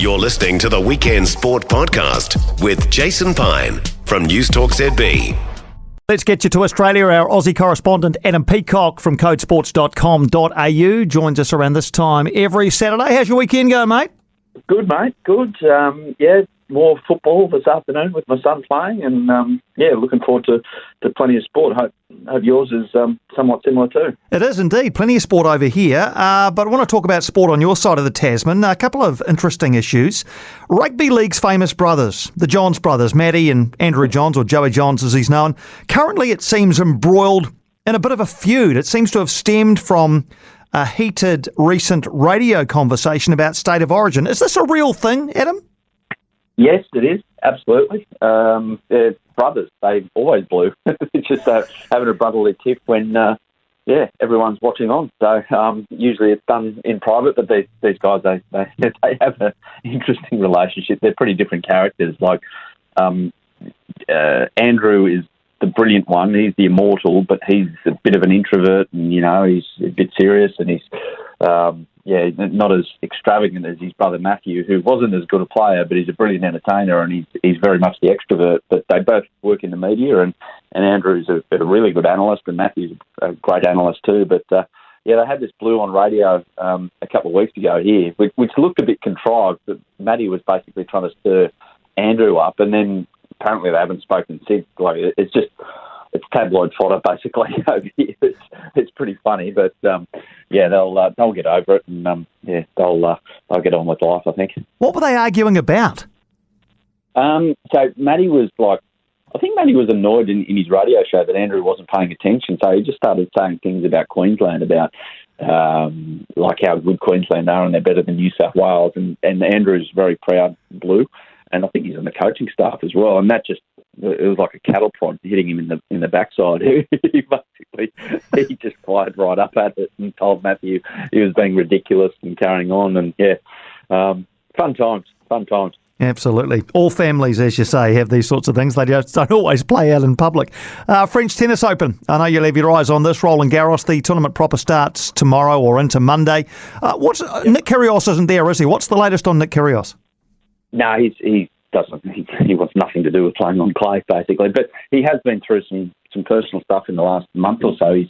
You're listening to the Weekend Sport Podcast with Jason Pine from News Talk ZB. Let's get you to Australia. Our Aussie correspondent Adam Peacock from codesports.com.au joins us around this time every Saturday. How's your weekend going, mate? Good, mate. Good. More football this afternoon with my son playing, and looking forward to plenty of sport. Hope yours is somewhat similar too. It is indeed. Plenty of sport over here, but I want to talk about sport on your side of the Tasman. A couple of interesting issues. Rugby League's famous brothers, the Johns brothers, Matty and Andrew Johns, or Joey Johns as he's known, currently it seems embroiled in a bit of a feud. It seems to have stemmed from a heated recent radio conversation about state of origin. Is this a real thing, Adam? Yes, it is. Absolutely. They're brothers. They always blew. It's just having a brotherly tiff when, everyone's watching on. So usually it's done in private, but these guys, they have an interesting relationship. They're pretty different characters. Like Andrew is the brilliant one. He's the immortal, but he's a bit of an introvert, and he's a bit serious, and he's not as extravagant as his brother Matthew, who wasn't as good a player, but he's a brilliant entertainer, and he's very much the extrovert. But they both work in the media, and Andrew's a really good analyst, and Matthew's a great analyst too. But they had this blue on radio a couple of weeks ago here, which looked a bit contrived. But Matty was basically trying to stir Andrew up, and then apparently they haven't spoken since. Like it's tabloid fodder basically over here. It's pretty funny, but they'll get over it, and they'll get on with life, I think. What were they arguing about? So Matty was Matty was annoyed in his radio show that Andrew wasn't paying attention, so he just started saying things about Queensland, about like how good Queensland are and they're better than New South Wales, and Andrew's very proud blue, and I think he's on the coaching staff as well, and that just, it was like a cattle prod hitting him in the backside. He just fired right up at it and told Matthew he was being ridiculous and carrying on, and fun times. Absolutely. All families, as you say, have these sorts of things. They just don't always play out in public. French Tennis Open. I know you'll have your eyes on this. Roland Garros, the tournament proper starts tomorrow or into Monday. Nick Kyrgios isn't there, is he? What's the latest on Nick Kyrgios? No, he doesn't. He wants nothing to do with playing on clay, basically. But he has been through some personal stuff in the last month or so. I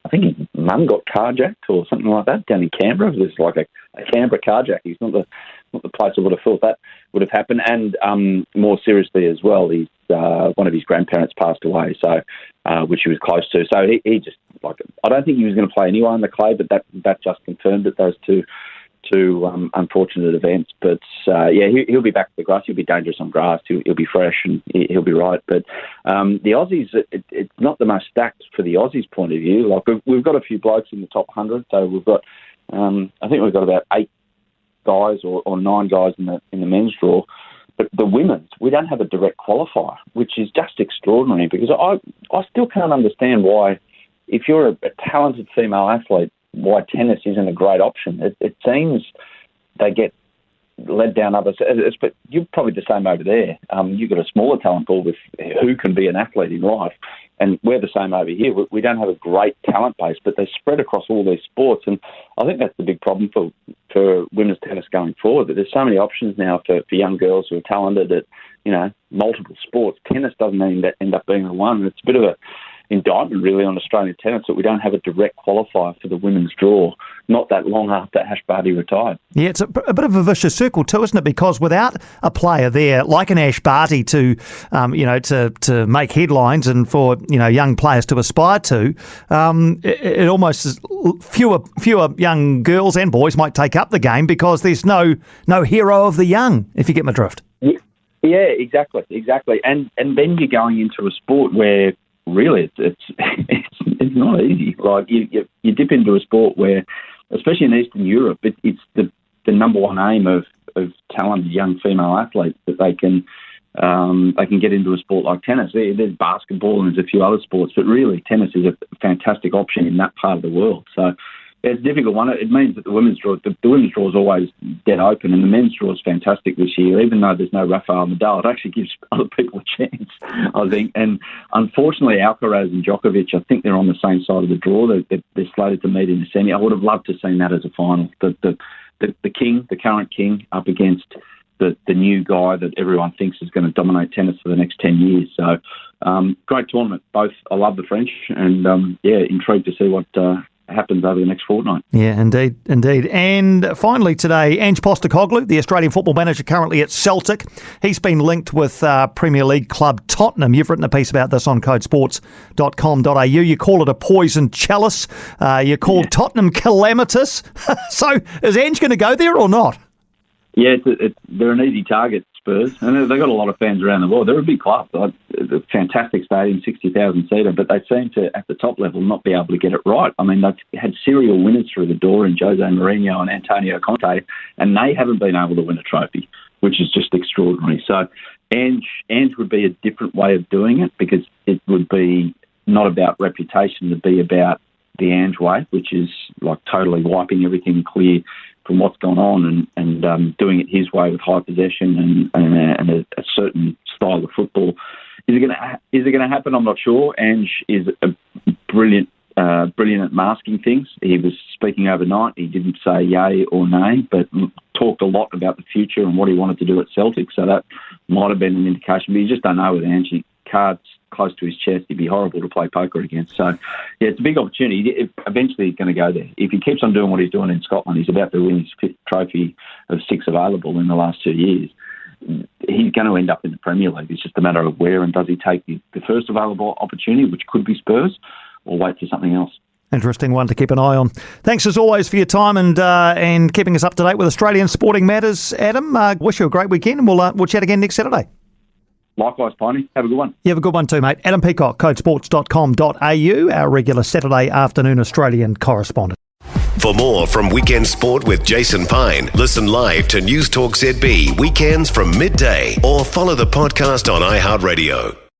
think his mum got carjacked or something like that down in Canberra. There's like a Canberra carjack. He's not the place I would have thought that would have happened. And more seriously as well, one of his grandparents passed away, so which he was close to. So he just, I don't think he was going to play anyway on the clay, but that just confirmed that those two unfortunate events. But he'll be back to the grass. He'll be dangerous on grass. He'll be fresh, and he'll be right. But the Aussies, it's not the most stacked for the Aussies' point of view. Like we've got a few blokes in the top 100. So we've got, I think we've got about 8 guys or 9 guys in the men's draw. But the women's, we don't have a direct qualifier, which is just extraordinary, because I still can't understand why, if you're a talented female athlete, why tennis isn't a great option. It seems they get led down others. But you're probably the same over there. You've got a smaller talent pool with who can be an athlete in life, and we're the same over here. We don't have a great talent base, but they're spread across all these sports, and I think that's the big problem for women's tennis going forward, that there's so many options now for young girls who are talented at multiple sports. Tennis doesn't end up being the one. It's a bit of a indictment really on Australian tennis that we don't have a direct qualifier for the women's draw not that long after Ash Barty retired. Yeah, it's a bit of a vicious circle too, isn't it? Because without a player there like an Ash Barty to make headlines and for young players to aspire to, it almost is fewer young girls and boys might take up the game because there's no hero of the young, if you get my drift. Yeah, exactly. And then you're going into a sport where really, it's not easy. Like you dip into a sport where, especially in Eastern Europe, it's the number one aim of talented young female athletes that they can get into a sport like tennis. There's basketball and there's a few other sports, but really tennis is a fantastic option in that part of the world. So it's a difficult one. It means that the women's draw is always dead open, and the men's draw is fantastic this year. Even though there's no Rafael Nadal, it actually gives other people a chance, I think. And unfortunately, Alcaraz and Djokovic, I think they're on the same side of the draw. They're slated to meet in the semi. I would have loved to have seen that as a final. The king, the current king, up against the new guy that everyone thinks is going to dominate tennis for the next 10 years. So, great tournament. Both, I love the French, and intrigued to see what happens over the next fortnight. Yeah, indeed. And finally today, Ange Postecoglou, the Australian football manager currently at Celtic, he's been linked with Premier League club Tottenham. You've written a piece about this on codesports.com.au. You call it a poison chalice. You call Tottenham calamitous. So is Ange going to go there or not? Yeah, they're an easy target, Spurs, and they've got a lot of fans around the world. They're a big club. A fantastic stadium, 60,000 seater, but they seem to, at the top level, not be able to get it right. I mean, they've had serial winners through the door in Jose Mourinho and Antonio Conte, and they haven't been able to win a trophy, which is just extraordinary. So Ange would be a different way of doing it, because it would be not about reputation, it'd be about the Ange way, which is like totally wiping everything clear from what's gone on and doing it his way with high possession and a certain style of football. Is it going to happen? I'm not sure. Ange is brilliant at masking things. He was speaking overnight. He didn't say yay or nay, but talked a lot about the future and what he wanted to do at Celtic. So that might have been an indication. But you just don't know with Ange. Cards close to his chest, he'd be horrible to play poker against. So, yeah, it's a big opportunity. Eventually he's going to go there. If he keeps on doing what he's doing in Scotland, he's about to win his 5th trophy of 6 available in the last 2 years. He's going to end up in the Premier League. It's just a matter of where, and does he take the first available opportunity, which could be Spurs, or wait for something else. Interesting one to keep an eye on. Thanks as always for your time and keeping us up to date with Australian sporting matters, Adam. Wish you a great weekend, and we'll chat again next Saturday. Likewise, Piney. Have a good one. You have a good one too, mate. Adam Peacock, codesports.com.au, our regular Saturday afternoon Australian correspondent. For more from Weekend Sport with Jason Pine, listen live to News Talk ZB weekends from midday, or follow the podcast on iHeartRadio.